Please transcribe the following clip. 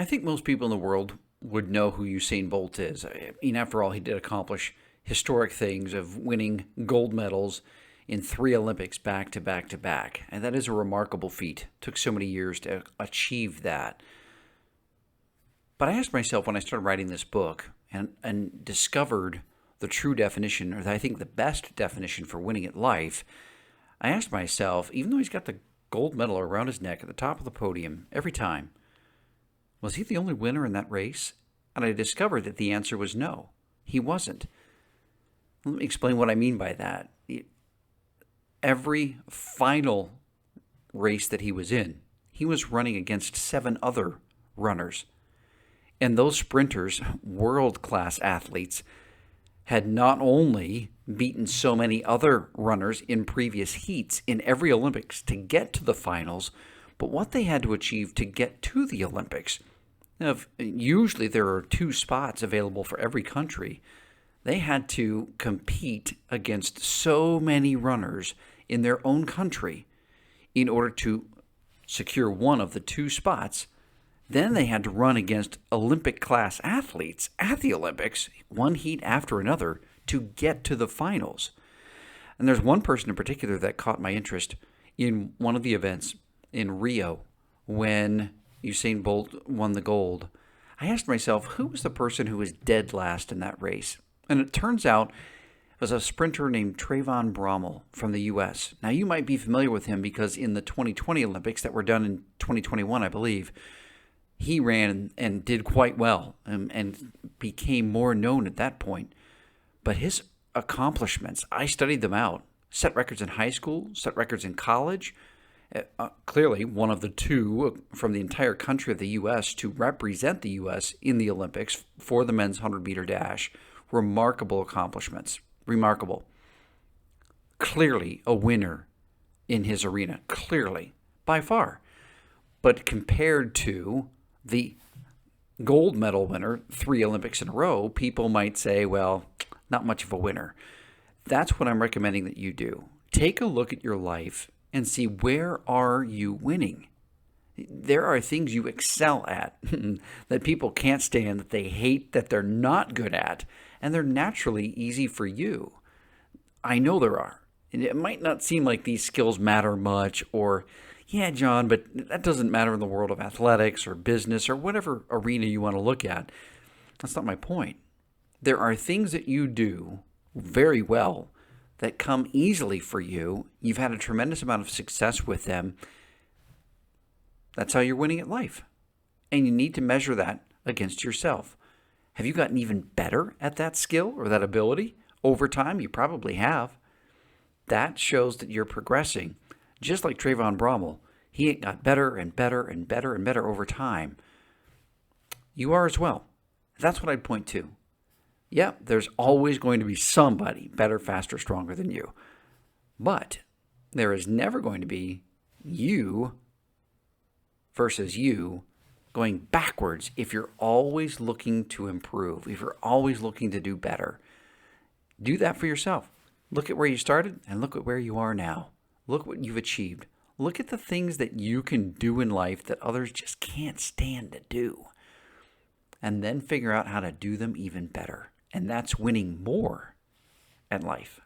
I think most people in the world would know who Usain Bolt is. I mean, after all, he did accomplish historic things of winning gold medals in 3 Olympics back to back to back. And that is a remarkable feat. It took so many years to achieve that. But I asked myself when I started writing this book and discovered the true definition, or I think the best definition for winning at life, I asked myself, even though he's got the gold medal around his neck at the top of the podium every time, was he the only winner in that race? And I discovered that the answer was no, he wasn't. Let me explain what I mean by that. Every final race that he was in, he was running against 7 other runners. And those sprinters, world-class athletes, had not only beaten so many other runners in previous heats in every Olympics to get to the finals, but what they had to achieve to get to the Olympics. Now, usually there are 2 spots available for every country. They had to compete against so many runners in their own country in order to secure one of the 2 spots. Then they had to run against Olympic-class athletes at the Olympics, one heat after another, to get to the finals. And there's one person in particular that caught my interest in one of the events in Rio when Usain Bolt won the gold. I asked myself, who was the person who was dead last in that race? And it turns out it was a sprinter named Trayvon Brommel from the U.S. Now, you might be familiar with him because in the 2020 Olympics that were done in 2021, I believe, he ran and did quite well and became more known at that point. But his accomplishments, I studied them out. Set records in high school, set records in college. Clearly, one of the 2 from the entire country of the U.S. to represent the U.S. in the Olympics for the men's 100-meter dash. Remarkable accomplishments. Remarkable. Clearly a winner in his arena. Clearly. By far. But compared to the gold medal winner 3 Olympics in a row, people might say, well, not much of a winner. That's what I'm recommending that you do. Take a look at your life and see, where are you winning? There are things you excel at that people can't stand, that they hate, that they're not good at, and they're naturally easy for you. I know there are. And it might not seem like these skills matter much, or, yeah, John, but that doesn't matter in the world of athletics or business or whatever arena you want to look at. That's not my point. There are things that you do very well that come easily for you. You've had a tremendous amount of success with them. That's how you're winning at life. And you need to measure that against yourself. Have you gotten even better at that skill or that ability over time? You probably have. That shows that you're progressing. Just like Trayvon Brommel, he got better and better and better and better over time. You are as well. That's what I'd point to. Yeah, there's always going to be somebody better, faster, stronger than you. But there is never going to be you versus you going backwards if you're always looking to improve, if you're always looking to do better. Do that for yourself. Look at where you started and look at where you are now. Look what you've achieved. Look at the things that you can do in life that others just can't stand to do. And then figure out how to do them even better. And that's winning more at life.